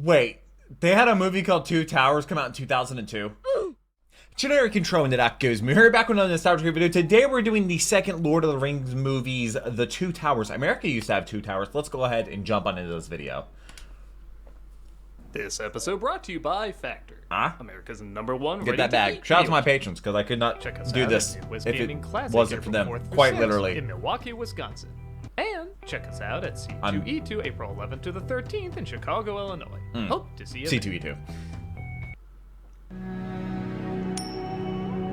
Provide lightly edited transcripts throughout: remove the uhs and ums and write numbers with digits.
Wait, they had a movie called Two Towers come out in 2002. Generic control into that goes me. We're back with another nostalgia video. Today we're doing the second Lord of the Rings movies, The Two Towers. America used to have two towers. Let's go ahead and jump on into this video. This episode brought to you by Factor, America's #1 Get that bag. Shout out to my patrons, because I could not do this if it wasn't for them. Quite literally. In Milwaukee, Wisconsin. And check us out at C2E2 April 11th to the 13th in Chicago, Illinois. Hope to see you C2E2.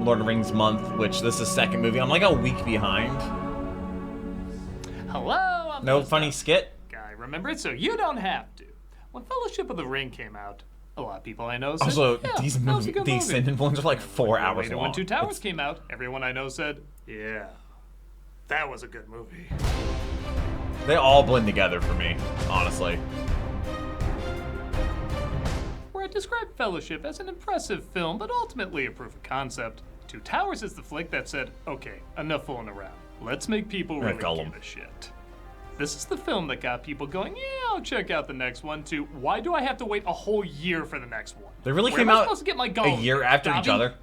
Lord of the Rings month, which this is second movie. I'm like a week behind. Hello, I'm No funny skit? guy. Remember it so you don't have to. When Fellowship of the Ring came out, a lot of people I know said, Also, yeah, these that was a good movie. sentence ones are like 4 hours long. When Two Towers came out, everyone I know said, yeah, that was a good movie. They all blend together for me, honestly. Where I described Fellowship as an impressive film, but ultimately a proof of concept, Two Towers is the flick that said, okay, enough fooling around. Let's make people really Gollum. give a shit. This is the film that got people going, yeah, I'll check out the next one too. Why do I have to wait a whole year for the next one? They really Where came am I out supposed to get my a Gollum? year after each Dobby? other.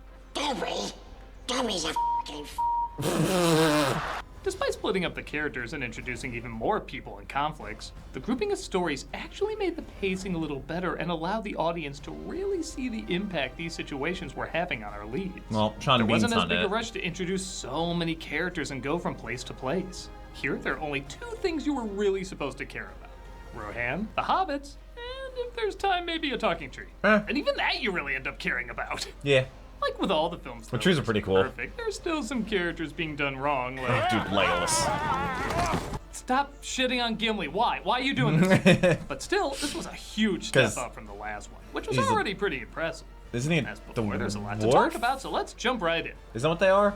Dobby's a fucking Despite splitting up the characters and introducing even more people and conflicts, the grouping of stories actually made the pacing a little better and allowed the audience to really see the impact these situations were having on our leads. Well, Sean there Bean's wasn't as not big a it. rush to introduce so many characters and go from place to place. Here, there are only two things you were really supposed to care about. Rohan, the hobbits, and if there's time, maybe a talking tree. And even that you really end up caring about. Yeah. Like with all the films, The trees are pretty cool. perfect. There's still some characters being done wrong, like... Dude, Legolas. Stop shitting on Gimli. Why? Why are you doing this? But still, this was a huge step up from the last one, which was he's already pretty impressive. Isn't he As the before, there's a lot to dwarf? talk about, so let's jump right in. Is that what they are?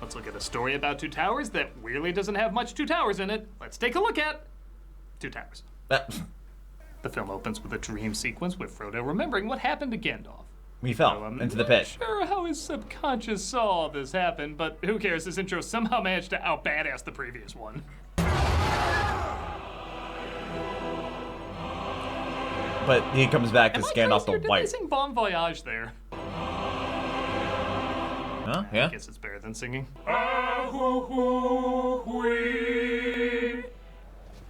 Let's look at a story about Two Towers that weirdly doesn't have much Two Towers in it. Let's take a look at Two Towers. The film opens with a dream sequence with Frodo remembering what happened to Gandalf. We fell I'm into the not pit. sure how his subconscious saw all this happen, but who cares? This intro somehow managed to out-badass the previous one. But he comes back as Am I Gandalf the crazy or did they White. sing Bon Voyage there? Huh? Yeah? I guess it's better than singing.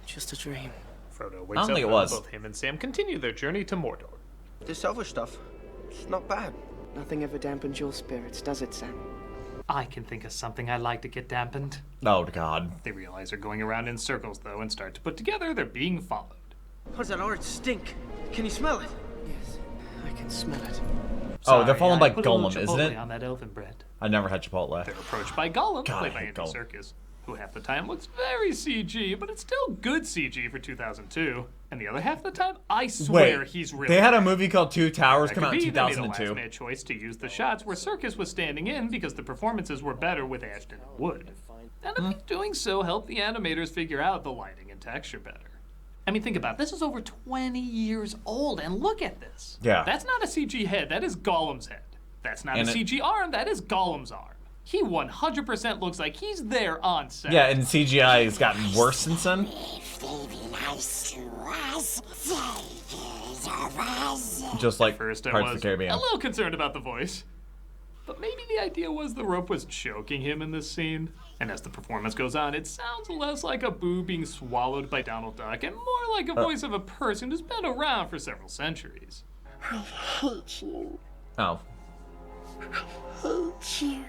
Just a dream. Frodo wakes I don't up think it and was. both him and Sam continue their journey to Mordor. This other stuff, it's not bad. Nothing ever dampens your spirits, does it, Sam? I can think of something I'd like to get dampened. Oh, God. They realize they're going around in circles, though, and start to put together they're being followed. What's that orange stink? Can you smell it? Yes, I can smell it. Oh, they're Sorry, followed I by put a little Gollum, isn't it? chipotle on that elfin bread. I never had Chipotle. They're approached by Gollum, God, played I by hate Andy Gollum. Serkis, who half the time looks very CG, but it's still good CG for 2002. And the other half of the time, I swear Wait, he's really they had a bad. movie called Two Towers That come could out in be they made a 2002. last-minute choice to use the shots where Serkis was standing in because the performances were better with Ashton and Wood. And I think doing so helped the animators figure out the lighting and texture better. I mean, think about it. This is over 20 years old, and look at this. Yeah. That's not a CG head. That is Gollum's head. That's not And a it- CG arm. That is Gollum's arm. He 100% looks like he's there on set. Yeah, and CGI has gotten worse since then. If they be nice to us, take it of us. Just like First, I Pirates of was the Caribbean. a little concerned about the voice. But maybe the idea was the rope was choking him in this scene. And as the performance goes on, it sounds less like a boo being swallowed by Donald Duck and more like a voice of a person who's been around for several centuries. I hate you. Oh. Hate you.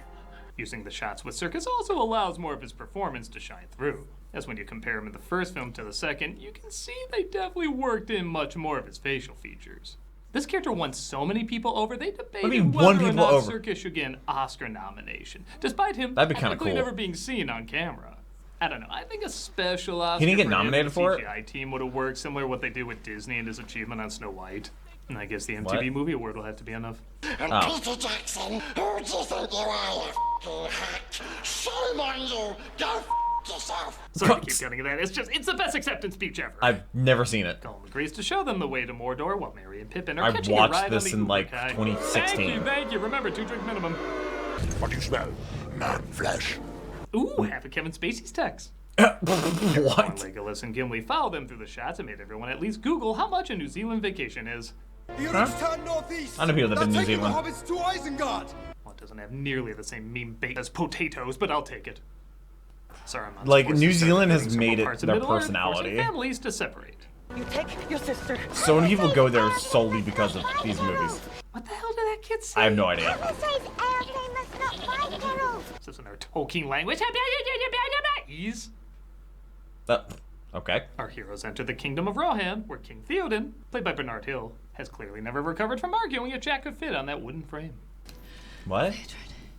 Using the shots with Serkis also allows more of his performance to shine through. As when you compare him in the first film to the second, you can see they definitely worked in much more of his facial features. This character won so many people over, they debated mean, whether won or people not over? Serkis should get an Oscar nomination, despite him That'd be kinda technically cool. never being seen on camera. I don't know, I think a special Oscar He didn't get for him and nominated the for it? CGI team would have worked, similar to what they did with Disney and his achievement on Snow White. And I guess the MTV What? Movie Award will have to be enough. And Oh. Peter Jackson, who do you think you are, you f***ing hack? Shame on you! Go f*** yourself! Sorry to keep cutting that, it's the best acceptance speech ever. I've never seen it. Gollum agrees to show them the way to Mordor while Merry and Pippin are I catching watched a ride this on the in, like, Uber-Kai. 2016. Thank you. Remember, 2-drink minimum. What do you smell? Man flesh. Ooh, half of Kevin Spacey's text. What? Legolas and Gimli followed them through the shots and made everyone at least Google how much a New Zealand vacation is. Huh? I know people that live in New Zealand. Well, it doesn't have nearly the same meme bait as potatoes, but I'll take it. Saruman's Like, forces New started Zealand has hitting several made it parts of their Middle-earth, personality. forcing families to separate. You take your sister. So many people go there solely because of these movies. What the hell did that kid say? I have no idea. This isn't our Tolkien language. Ease. Okay. Our heroes enter the kingdom of Rohan, where King Theoden, played by Bernard Hill, has clearly never recovered from arguing if Jack could fit on that wooden frame. What?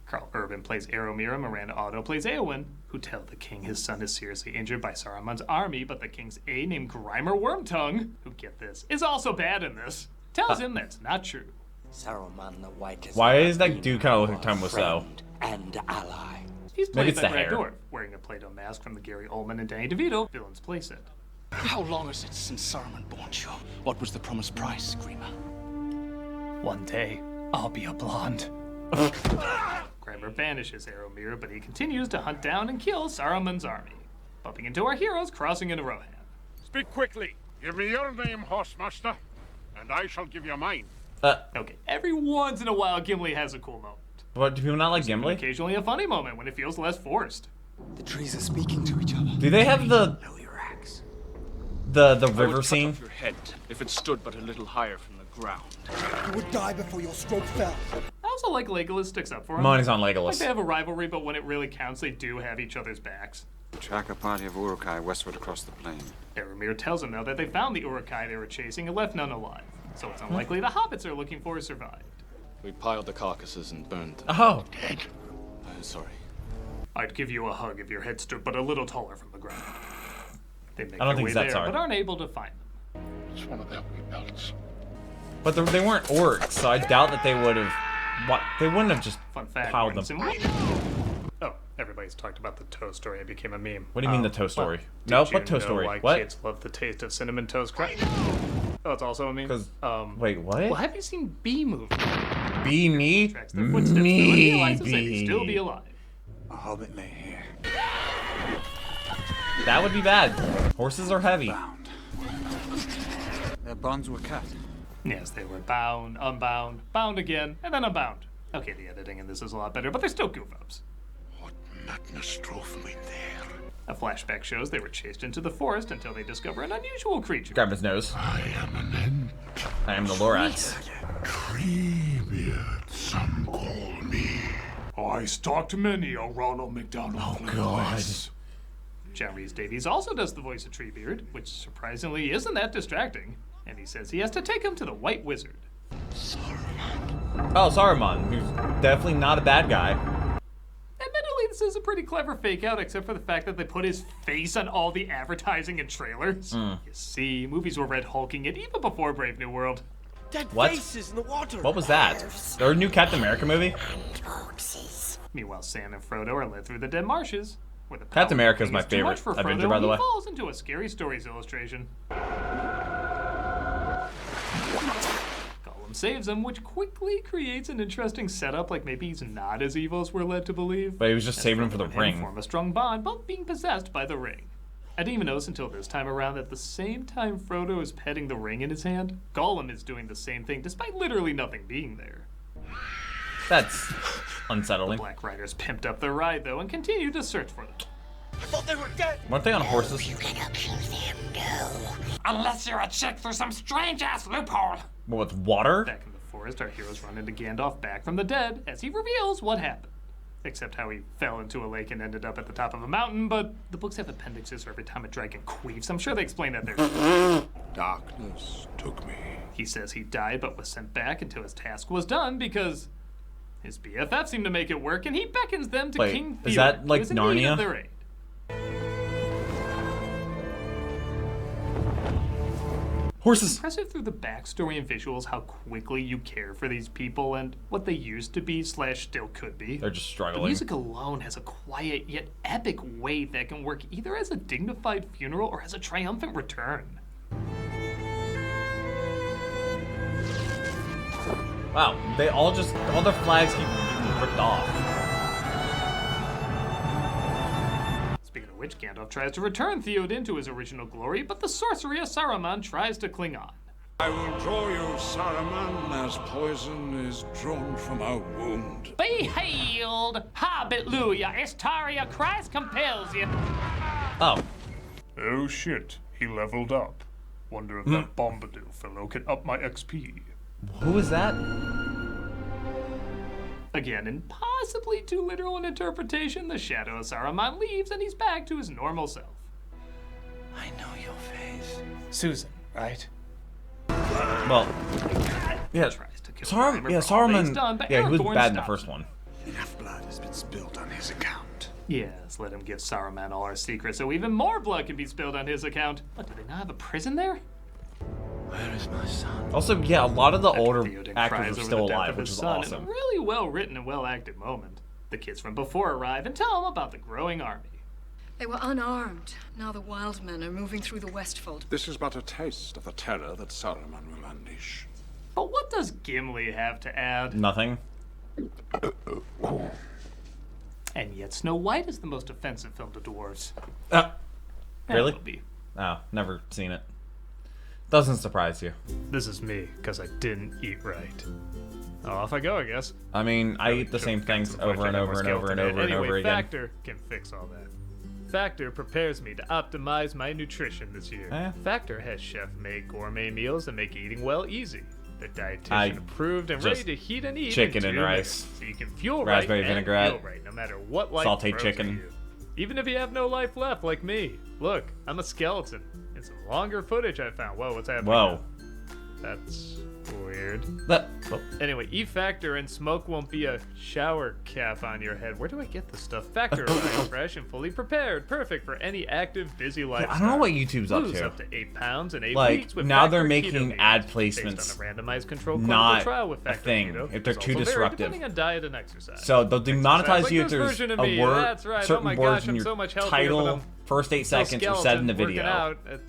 Carl Urban plays Aeromir, Miranda Otto plays Eowyn, who tell the king his son is seriously injured by Saruman's army, but the king's aide named Grimer Wormtongue, who, get this, is also bad in this, tells him that's not true. Saruman the White is Why is that dude kind of looking like Tom Wiseau? and ally. He's Maybe played it's by the Brad hair. Dourif, wearing a Play-Doh mask from the Gary Oldman and Danny DeVito villain's playset. How long is it since Saruman bought you? What was the promised price, Screamer? One day, I'll be a blonde. Grimer banishes Aeromir, but he continues to hunt down and kill Saruman's army, bumping into our heroes crossing into Rohan. Speak quickly. Give me your name, Horsemaster, and I shall give you mine. Okay, every once in a while, Gimli has a cool moment. What, do people not like Gimli? Occasionally a funny moment when it feels less forced. The trees are speaking to each other. Do they have the Know your axe. the I river would scene? cut off your head if it stood but a little higher from the ground. You would die before your stroke fell. I also like Legolas sticks up for him. Money's on Like they Legolas. have a rivalry, but when it really counts, they do have each other's backs. Track a party of Urukai westward across the plain. Aeromir tells him, though, that they found the Urukai they were chasing and left none alive. So it's unlikely the hobbits are looking for survived. We piled the carcasses and burned them. Oh, Sorry. I'd give you a hug if your head stood but a little taller from the ground. They make I don't their think way that's there, sorry. but aren't able to find them. It's one of them wee belts. but they weren't orcs, so I doubt that they would have. What? They wouldn't have just Fun fact, piled when them. Oh, everybody's talked about the toast story. It became a meme. What do you mean the toast story? Did No, you what toast know story? Why What? kids love the taste of cinnamon toast crunch? Oh, it's also a meme. 'Cause- Well, Wait, what? have you seen Bee Movie? Be me? Tracks their footsteps through and realizes they'd still be Maybe. alive. A hobbit lay here. That would be bad. Horses are heavy. Bound. Their bonds were cut. Yes, they were bound, unbound, bound again, and then unbound. Okay, the editing in this is a lot better, but they're still goof-ups. What madness drove me there? A flashback shows they were chased into the forest until they discover an unusual creature. Grab his nose. I am an ent. I am the Lorax. Treebeard, some call me. I stalked many a Ronald McDonald. Oh, God. John Rhys Davies also does the voice of Treebeard, which surprisingly isn't that distracting. And he says he has to take him to the White Wizard. Oh, Saruman, who's definitely not a bad guy. Admittedly, this is a pretty clever fake out, except for the fact that they put his face on all the advertising and trailers. You see, movies were red hulking it even before Brave New World. Dead What? faces in the water. What was that? Their new Captain America movie? Meanwhile, Sam and Frodo are led through the dead marshes. Where the Captain power America is thing my too much favorite for Avenger, Frodo, by the and way. he falls into a Scary Stories illustration. Gollum saves him, which quickly creates an interesting setup, like maybe he's not as evil as we're led to believe. But he was just saving him for the And him ring. form a strong bond, both being possessed by the ring. I didn't even notice until this time around that the same time Frodo is petting the ring in his hand, Gollum is doing the same thing despite literally nothing being there. That's unsettling. Black Riders pimped up their ride though and continued to search for them. I thought they were dead. Weren't they on horses? Unless you're a chick through some strange-ass loophole. What, with water? Back in the forest, our heroes run into Gandalf back from the dead as he reveals what happened. Except how he fell into a lake and ended up at the top of a mountain, but the books have appendixes for every time a dragon queefs. I'm sure they explain that there. Darkness took me. He says he died but was sent back until his task was done because his BFF seemed to make it work, and he beckons them to Wait, King Theoden, is that like who is in need Narnia? of their aid. Horses! Impressive through the backstory and visuals how quickly you care for these people and what they used to be / still could be. They're just The struggling. music alone has a quiet yet epic weight that can work either as a dignified funeral or as a triumphant return. Wow, all their flags keep getting ripped off. Speaking of which, which Gandalf tries to return Theoden to his original glory, but the sorcery of Saruman tries to cling on. I will draw you, Saruman, as poison is drawn from a wound. Be healed! Hallelujah! Astaria, Christ compels you! Oh. Oh shit, he leveled up. Wonder if that Bombadil fellow can up my XP. Who is that? Again, in possibly too literal an interpretation, the shadow of Saruman leaves and he's back to his normal self. I know your face. Susan, right? Well, yeah, Tries to kill Saruman, done, but yeah, he was Aragorn bad in the stops first one. Enough blood has been spilled on his account. Yes, let him give Saruman all our secrets so even more blood can be spilled on his account. What, do they not have a prison there? Where is my son? Also, yeah, a lot of the older Theoden actors cries are over still the death alive, of which his is son in awesome. a really well-written and well-acted moment. The kids from before arrive and tell him about the growing army. They were unarmed. Now the wild men are moving through the Westfold. This is but a taste of the terror that Saruman will unleash. But what does Gimli have to add? Nothing. And yet Snow White is the most offensive film to dwarves. Really? That will be. Oh, never seen it. Doesn't surprise you. This is me, because I didn't eat right. Oh, off I go, I guess. I mean, I eat the same things over and over and over and over and over again. Factor can fix all that. Factor prepares me to optimize my nutrition this year. Factor has chef-made gourmet meals that make eating well easy. They're dietitian approved and ready to heat and eat chicken in and 2 rice. minutes, so you can fuel Raspberry right vinaigrette. and feel right, no matter what life Sauteed throws chicken. at you. Even if you have no life left, like me. Look, I'm a skeleton. In some longer footage I found. Whoa, what's happening? Whoa. That's weird. Well, anyway, E-Factor and smoke won't be a shower cap on your head. Where do I get this stuff? Factor arrives fresh and fully prepared. Perfect for any active, busy lifestyle. I don't know what YouTube's up Lose to. up to 8 pounds in 8 Like, weeks with now Factor they're Keto making Meals, ad based placements on a randomized controlled not clinical trial with a Factor thing Keto. if they're It's too also disruptive. depending on diet and exercise. So they'll demonetize Like you if this there's version of a me. word, That's right. certain Oh my words gosh, in I'm your so much healthier, but title, I'm first 8 still seconds, or said in the skeleton video. working out.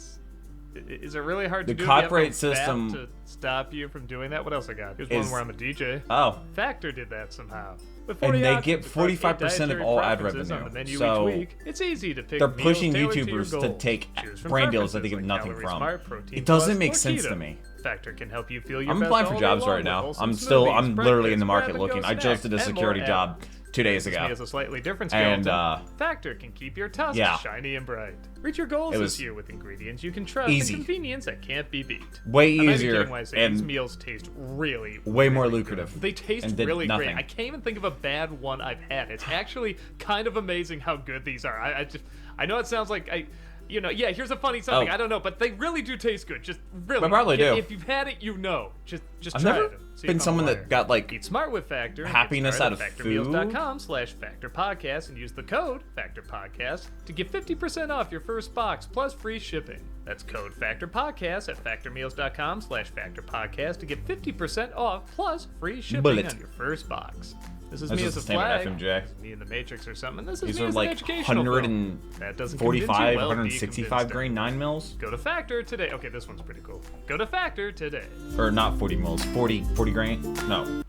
Is it really hard to The do? Do you have copyright no system- BAP to stop you from doing that? What else I got? Here's is- one where I'm a DJ. Oh. Factor did that somehow. With And 40 they options get across 45% of 8 all ad preferences on revenue. the menu So each week. It's easy to pick they're meals pushing tailored to your YouTubers to goals. take Choose from brand deals that they preferences get like nothing Calorie from. Smart, Protein It doesn't Plus, make or sense keto. to me. Factor can help you feel your I'm best applying for all day jobs long right with now. wholesome I'm smoothies, literally in the breakfast, market grab-and-go looking. I just did a snacks, and security more job add-ons. 2 days This ago. me has a slightly different And, skeleton. Factor can keep your tusks yeah. shiny and bright. Reach your goals It this was year with ingredients you can trust easy. and convenience that can't be beat. Way I might be easier kidding when I say these and meals taste really, way more really lucrative. good. They taste and did really nothing. great. I can't even think of a bad one I've had. It's actually kind of amazing how good these are. I know it sounds like yeah, here's a funny something. Oh. I don't know, but they really do taste good. Just really. They probably do. If you've had it, you know. Just I've try never it. See been if I'm someone a that liar. got like Eat smart with Factor. and happiness get out started of at food. factormeals.com/factorpodcast and use the code factorpodcast to get 50% off your first box plus free shipping. That's code factorpodcast at factormeals.com/factorpodcast to get 50% off plus free shipping Bullet. on your first box. This is That's me just as a the standard flag. FMJ. This is me in the Matrix or something. This is These me are as like an educational film. That doesn't convince you, 145, well, be 165 convinced grain 9 mils. Go to Factor today. Okay, this one's pretty cool. Go to Factor today. Or not 40 mils, 40 grain. No.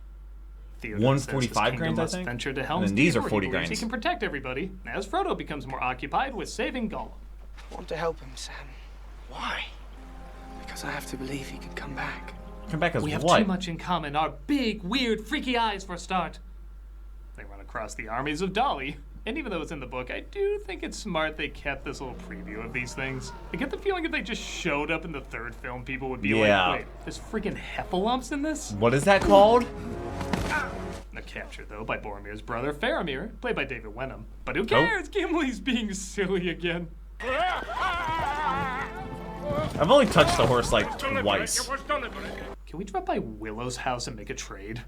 Theoden 145 says his grains, kingdom I must think. venture to And Helm's then these Deep, are where 40 he believes grains. He can protect everybody as Frodo becomes more occupied with saving Gollum. I want to help him, Sam. Why? Because I have to believe he can come back. Come back as We have what? too much in common. Our big, weird, freaky eyes for a start. They run across the armies of Dolly. And even though it's in the book, I do think it's smart they kept this little preview of these things. I get the feeling if they just showed up in the third film, people would be Yeah. like, wait, there's freaking heffalumps in this? What is that called? A capture, though, by Boromir's brother, Faramir, played by David Wenham. But who cares? Gimli's being silly again. I've only touched the horse like twice. Can we drop by Willow's house and make a trade?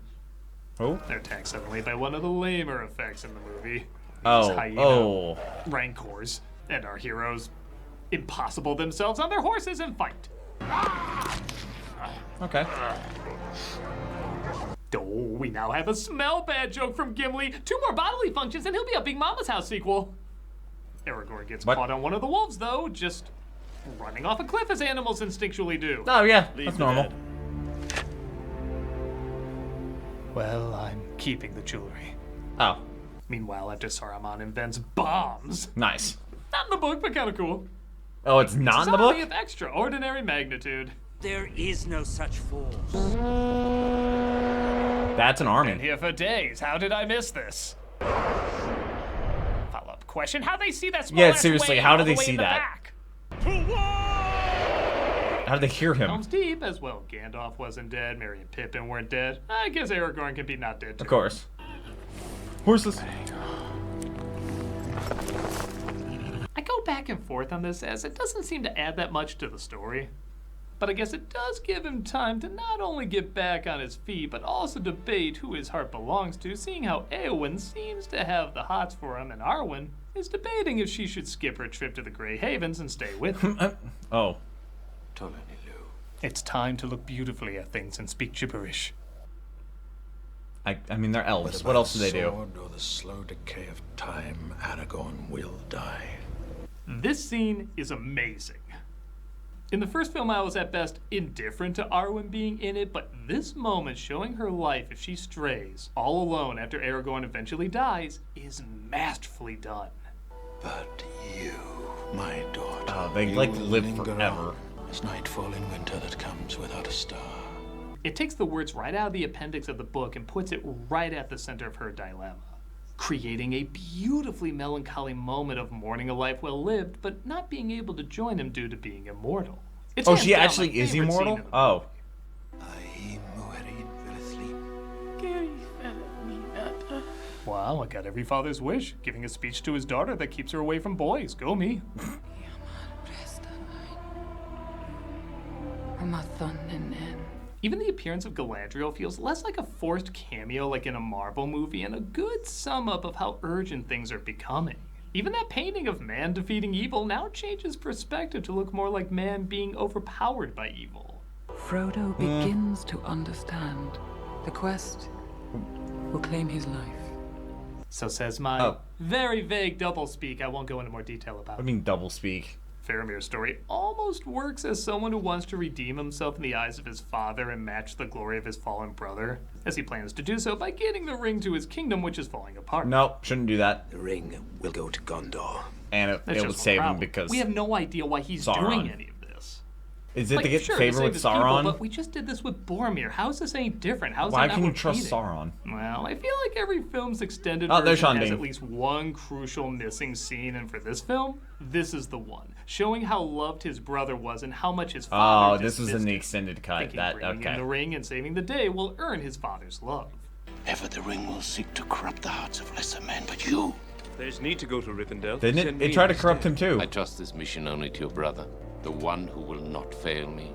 Oh? They're attacked suddenly by one of the lamer effects in the movie. Oh, These hyena oh. Rancors. And our heroes impossible themselves on their horses and fight. Okay. Oh, we now have a smell bad joke from Gimli. 2 more bodily functions and he'll be a Big Mama's House sequel. Aragorn gets caught on one of the wolves, though, just running off a cliff as animals instinctually do. Oh, yeah, Leave that's the normal. dead. Well, I'm keeping the jewelry. Oh. Meanwhile, after Saruman invents bombs. Nice. Not in the book, but kind of cool. Oh, it's not in the book? Of extraordinary magnitude. There is no such force. That's an army. Been here for days. How did I miss this? Follow-up question: how they see that small Yeah, seriously, how did they see that? Back? How did they hear him? Helm's Deep as well. Gandalf wasn't dead. Merry and Pippin weren't dead. I guess Aragorn can be not dead too. Of course. Horses. I go back and forth on this as it doesn't seem to add that much to the story. But I guess it does give him time to not only get back on his feet, but also debate who his heart belongs to, seeing how Éowyn seems to have the hots for him, and Arwen is debating if she should skip her trip to the Grey Havens and stay with him. Oh. It's time to look beautifully at things and speak gibberish. I mean, they're elves. What else do they do? Or the slow decay of time, Aragorn will die. This scene is amazing. In the first film, I was at best indifferent to Arwen being in it, but this moment showing her life if she strays, all alone after Aragorn eventually dies, is masterfully done. But you, my daughter, they like live forever. As nightfall in winter that comes without a star. It takes the words right out of the appendix of the book and puts it right at the center of her dilemma, creating a beautifully melancholy moment of mourning a life well lived, but not being able to join him due to being immortal. It's oh, she actually is immortal? Oh. Wow, I got every father's wish, giving a speech to his daughter that keeps her away from boys. Go me. Even the appearance of Galadriel feels less like a forced cameo like in a Marvel movie and a good sum up of how urgent things are becoming. Even that painting of man defeating evil now changes perspective to look more like man being overpowered by evil. Frodo begins to understand. The quest will claim his life. So says my very vague doublespeak. I won't go into more detail about it. I mean doublespeak. Faramir's story almost works as someone who wants to redeem himself in the eyes of his father and match the glory of his fallen brother, as he plans to do so by getting the ring to his kingdom, which is falling apart. Nope, shouldn't do that. The ring will go to Gondor. And it would save him because we have no idea why he's doing any of this. Is it like, to get favor with Sauron? People, but we just did this with Boromir. How is this any different? How is Why that can not you trust repeating? Sauron? Well, I feel like every film's extended there's version has Shanding. at least one crucial missing scene, and for this film, this is the one, showing how loved his brother was and how much his father this was in dismissed the him. extended cut. Thinking That bringing in okay. the ring and saving the day will earn his father's love. Ever the ring will seek to corrupt the hearts of lesser men, but you. There's need to go to Rivendell. Didn't it try to corrupt him too? I trust this mission only to your brother, the one who will not fail me.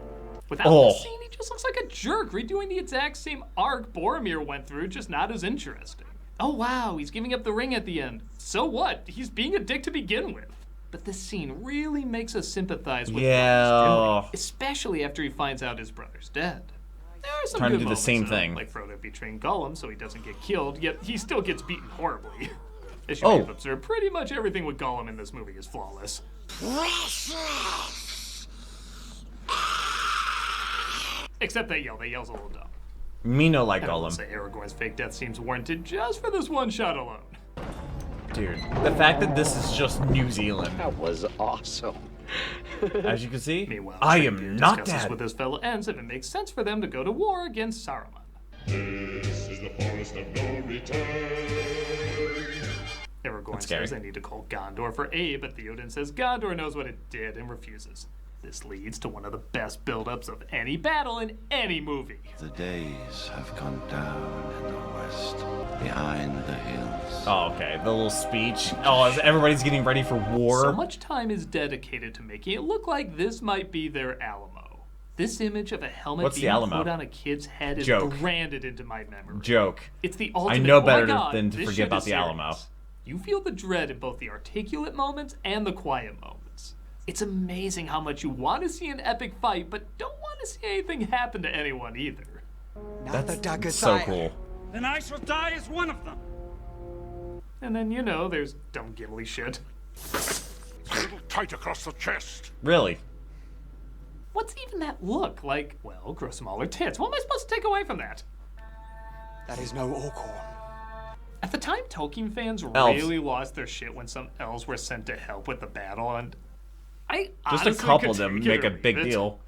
Without this scene, he just looks like a jerk, redoing the exact same arc Boromir went through, just not as interesting. Oh wow, he's giving up the ring at the end. So what? He's being a dick to begin with. But this scene really makes us sympathize with what he's doing, especially after he finds out his brother's dead. There are some Trying to good do the moments same in it, thing. like Frodo betraying Gollum so he doesn't get killed, yet he still gets beaten horribly. As you may have observed, pretty much everything with Gollum in this movie is flawless. Except that yell's a little dumb. Me no like And I will Gollum. say Aragorn's fake death seems warranted just for this one shot alone. Dude, the fact that this is just New Zealand. That was awesome. As you can see, Meanwhile, I Shakespeare am not discusses dead. with his fellow Ents if it makes sense for them to go to war against Saruman. This is the forest of no return. Aragorn says they need to call Gondor for aid, but Theoden says Gondor knows what it did and refuses. This leads to one of the best buildups of any battle in any movie. The days have gone down in the west, behind the hills. Oh, okay. The little speech. Oh, as everybody's getting ready for war. So much time is dedicated to making it look like this might be their Alamo. This image of a helmet What's the being Alamo? put on a kid's head is Joke. branded into my memory. Joke. It's the ultimate, I know oh my better God, than to this forget shit about is the serious. Alamo. You feel the dread in both the articulate moments and the quiet moments. It's amazing how much you want to see an epic fight, but don't want to see anything happen to anyone either. That's so cool. Then I shall die as one of them. And then, you know, there's dumb Gimli shit. It's a little tight across the chest. Really? What's even that look? Like, well, grow smaller tits. What am I supposed to take away from that? That is no Orcorn. At the time, Tolkien fans Elves. really lost their shit when some elves were sent to help with the battle, and I Just a honestly couple of could them take make it a or leave big it. deal.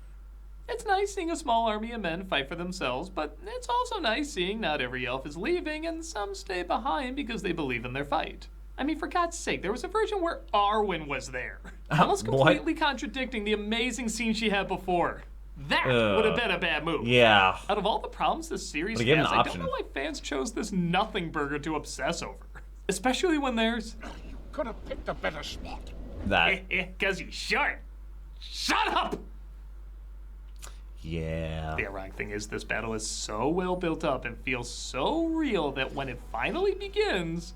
It's nice seeing a small army of men fight for themselves, but it's also nice seeing not every elf is leaving and some stay behind because they believe in their fight. I mean, for God's sake, there was a version where Arwen was there, almost What? completely contradicting the amazing scene she had before. That would have been a bad move. Yeah. Out of all the problems this series But give has, them I an don't option. know why fans chose this nothing burger to obsess over. Especially when there's... Could have picked a better spot. That. Because he's short. Shut up! Yeah. The ironic thing is this battle is so well built up and feels so real that when it finally begins,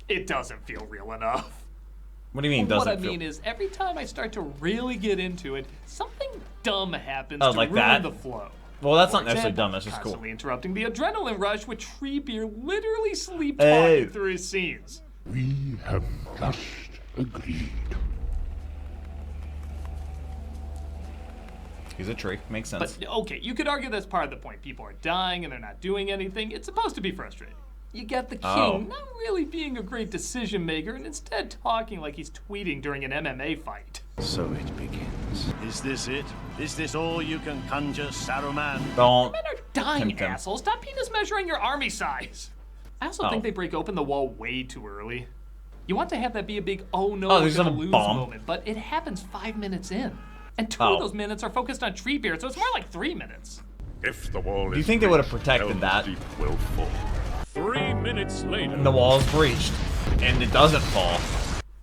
it doesn't feel real enough. What do you mean What doesn't I mean feel? is, every time I start to really get into it, something dumb happens Oh, to like ruin that? the flow. Well, that's For not necessarily example, dumb. That's just cool. constantly interrupting the adrenaline rush with Treebeard literally sleep Hey. talking through his scenes. We have just agreed. He's a tree. Makes sense. But okay, you could argue that's part of the point. People are dying and they're not doing anything. It's supposed to be frustrating. You get the king Oh. not really being a great decision maker and instead talking like he's tweeting during an MMA fight. So it begins. Is this it? Is this all you can conjure, Saruman? Don't. Men are dying, tempt him. asshole. Stop penis measuring your army size. I also Oh. think they break open the wall way too early. You want to have that be a big, oh no, Oh, we're there's gonna some lose bomb. moment, but it happens 5 minutes in. And two Oh. of those minutes are focused on Treebeard, so it's more like 3 minutes. If the wall Do you is think they would have breached, protected Helm's that? Deep will fall. 3 minutes later. And the wall's breached. And it doesn't fall.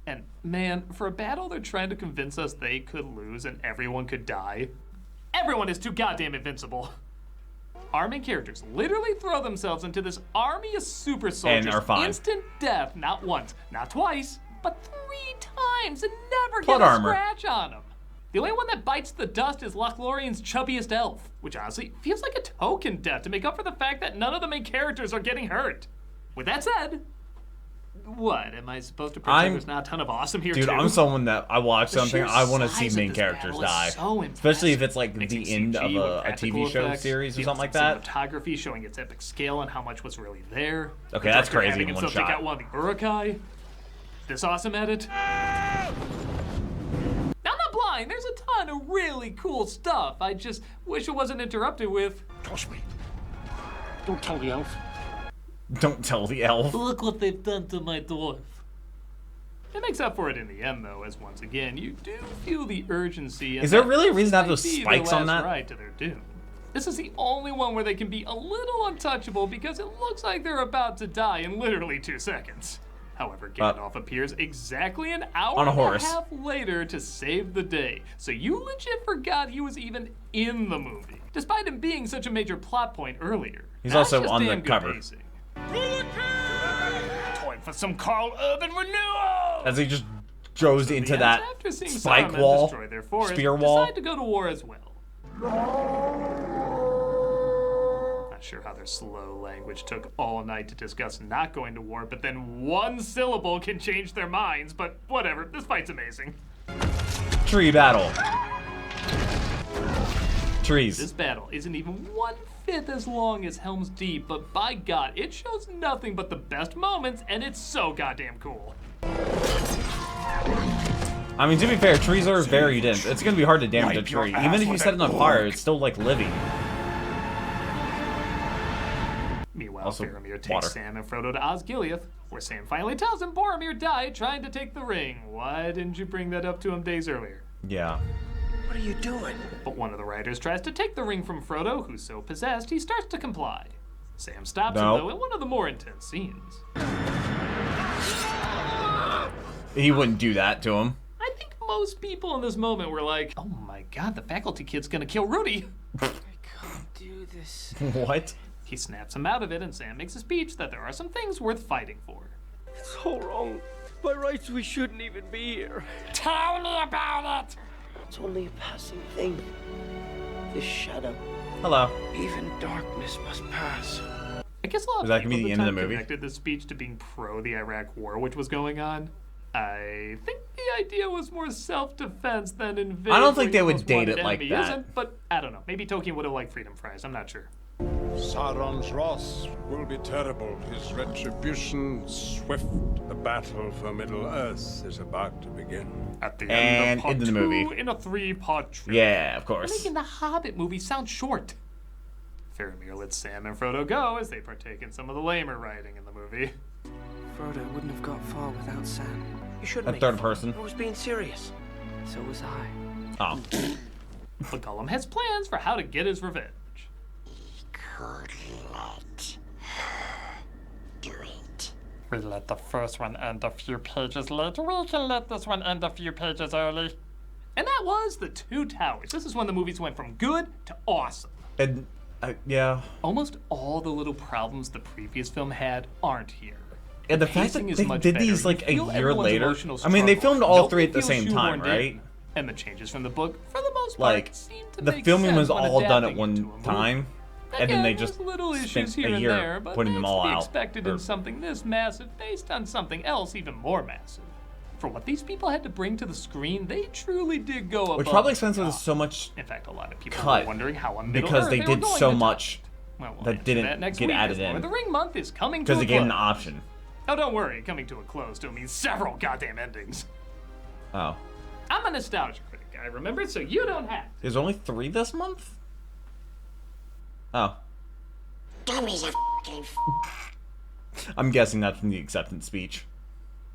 And man, for a battle they're trying to convince us they could lose and everyone could die, everyone is too goddamn invincible. Our main characters literally throw themselves into this army of super soldiers. are fine. Instant death, not once, not twice, but 3 times and never Plot get a armor. scratch on them. The only one that bites the dust is Lothlorien's chubbiest elf, which honestly feels like a token death to make up for the fact that none of the main characters are getting hurt. With that said, what, am I supposed to pretend there's not a ton of awesome here Dude, too? I'm someone that I watch The something, sheer I want to see size of main this characters battle is die. so Especially if impressive. it's like Mixing the end of CG with a practical TV show effects, series or deals something like with that. Cinematography showing its epic scale and how much was really there. Okay, The that's director crazy having in one himself take shot. out one of the Uruk-hai. This awesome at it. Now, I'm not blind. There's a ton of really cool stuff. I just wish it wasn't interrupted with. Toss me. Don't tell the elf. Don't tell the elf. Look what they've done to my dwarf. It makes up for it in the end, though, as once again, you do feel the urgency. And Is there that really a this reason to have might those be their spikes on last that? ride to their doom. This is the only one where they can be a little untouchable because it looks like they're about to die in literally 2 seconds. However, Gandalf appears exactly an hour on a and horse. a half later to save the day. So you legit forgot he was even in the movie, despite him being such a major plot point earlier. He's That's also just on the damn good cover. pacing. Time for some Carl Urban renewal! As he just goes into The that Ents, after seeing spike Saruman wall, destroy their forest, spear wall. decide to go to war as well. Not sure how their slow language took all night to discuss not going to war, but then one syllable can change their minds, but whatever, this fight's amazing. Tree battle. Trees. This battle isn't even 1/5 as long as Helm's Deep, but by God, it shows nothing but the best moments, and it's so goddamn cool. I mean, to be fair, trees are very dense. It's gonna be hard to damage a tree. Even if you set it on fire, it's still like living. Meanwhile, Also, Faramir takes water. Sam and Frodo to Osgiliath, where Sam finally tells him Boromir died trying to take the ring. Why didn't you bring that up to him days earlier? Yeah. What are you doing? But one of the riders tries to take the ring from Frodo, who's so possessed he starts to comply. Sam stops No. him, though, in one of the more intense scenes. He wouldn't do that to him. I think most people in this moment were like, oh my God, the faculty kid's gonna kill Rudy. Do this. What? He snaps him out of it, and Sam makes a speech that there are some things worth fighting for. It's all wrong. By rights, we shouldn't even be here. Tell me about it! It's only a passing thing. This shadow. Hello. Even darkness must pass. I guess a lot Is that of gonna be people the at end of time the movie? connected this speech to being pro the Iraq War, which was going on. I think the idea was more self-defense than invade. I don't think where they your would most date wanted it like enemy that. Isn't, but I don't know. Maybe Tolkien would have liked freedom fries. I'm not sure. Sauron's wrath will be terrible, his retribution swift. The battle for Middle-earth is about to begin. At the And end of part into the 2 movie. in a 3-part trilogy. Yeah, of course. Making the Hobbit movie sound short. Faramir lets Sam and Frodo go as they partake in some of the lamer writing in the movie. Frodo wouldn't have got far without Sam. You shouldn't A make third fun. person. I was being serious. So was I. Oh. But Gollum has plans for how to get his revenge. Could let do it. We let the first one end a few pages late. We can let this one end a few pages early. And that was The Two Towers. This is when the movies went from good to awesome. And, yeah. Almost all the little problems the previous film had aren't here. And the fact that they did these like a year later. I mean, they filmed all three at the same time, right? And the changes from the book, for the most part, Like, seem to the make filming sense was when all done at adapting into a one movie. time, and then they just little issues spent here a and year there, but putting them all that's to be out. expected in something this massive based on something else even more massive. For what these people had to bring to the screen, they truly did go above. Which probably and explains why beyond. there's so much In fact, a lot of people cut were wondering how a Middle because Earth they were did going so to much Well, we'll that answer didn't next get week, added as Lord in of the Ring month is coming to a because they gave them close. the option. Oh, don't worry, coming to a close still means several goddamn endings. Oh, I'm a nostalgia critic, I remember, so you don't have to. there's only 3 this month. Oh, Dummies are f***ing I'm guessing that's from the acceptance speech,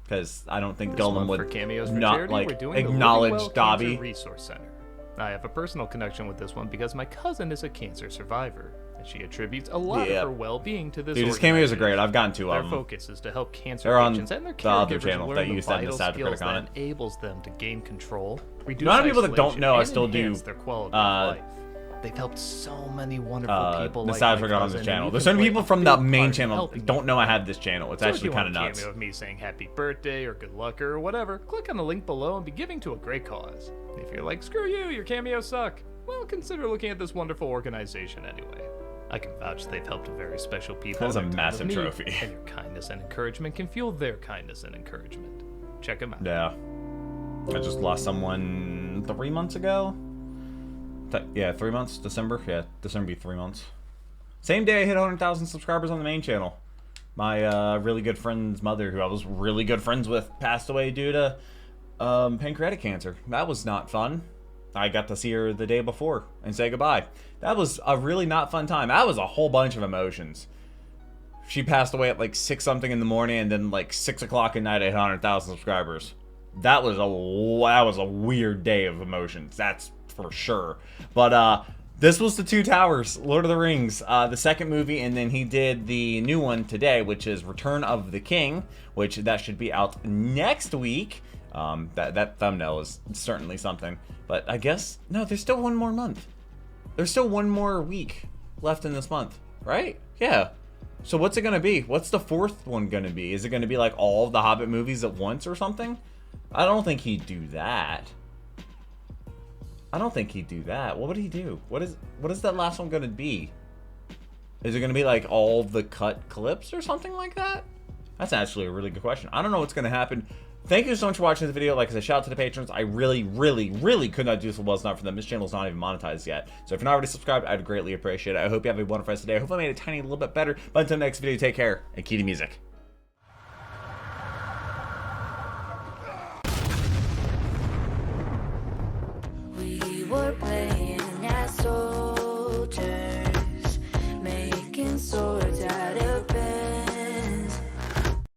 because I don't think This Gollum month would for cameos for not charity, like we're doing the acknowledge Living Well Cancer Dobby. Resource Center. I have a personal connection with this one because my cousin is a cancer survivor, and she attributes a lot Yeah. of her well-being to this. Dude, his cameos are great. I've gotten 2 Their of them. focus is to help cancer They're on patients and their the other caregivers channel learn that the you said vital Nostalgia skills Critic on that it. enables them to gain control, reduce A lot of people that don't isolation, know I and still do enhance their quality of life. They've helped so many wonderful people Nostalgia like Critic my on cousin, this and channel. you There's can some play people a from the big main part in channel helping don't know I have this channel. It's So if actually you want kind of a nuts. cameo of me saying happy birthday or good luck or whatever, click on the link below and be giving to a great cause. If you're like, screw you, your cameos suck, well, consider looking at this wonderful organization anyway. I can vouch they've helped very special people. That's a in their time of massive need, trophy. And your kindness and encouragement can fuel their kindness and encouragement. Check them out. Yeah. I just lost someone 3 months ago. Yeah, 3 months. December. Yeah, December be 3 months. Same day I hit 100,000 subscribers on the main channel. My really good friend's mother, who I was really good friends with, passed away due to pancreatic cancer. That was not fun. I got to see her the day before and say goodbye. That was a really not fun time. That was a whole bunch of emotions. She passed away at like 6 something in the morning, and then like 6 o'clock at night I hit 100,000 subscribers. That was a weird day of emotions. That's for sure. But this was The Two Towers, Lord of the Rings, the second movie, and then he did the new one today, which is Return of the King, which that should be out next week. That thumbnail is certainly something. But I guess, no, there's still 1 more month. There's still 1 more week left in this month, right? Yeah. So what's it going to be? What's the 4th one going to be? Is it going to be like all of the Hobbit movies at once or something? I don't think he'd do that. I don't think he'd do that. What would he do? What is that last one going to be? Is it going to be like all the cut clips or something like that? That's actually a really good question. I don't know what's going to happen. Thank you so much for watching this video. Like I said, shout out to the patrons. I really, really, really could not do this if it was not for them. This channel is not even monetized yet. So if you're not already subscribed, I'd greatly appreciate it. I hope you have a wonderful rest of the day. I hope I made it tiny little bit better. But until next video, take care and key to music. We were playing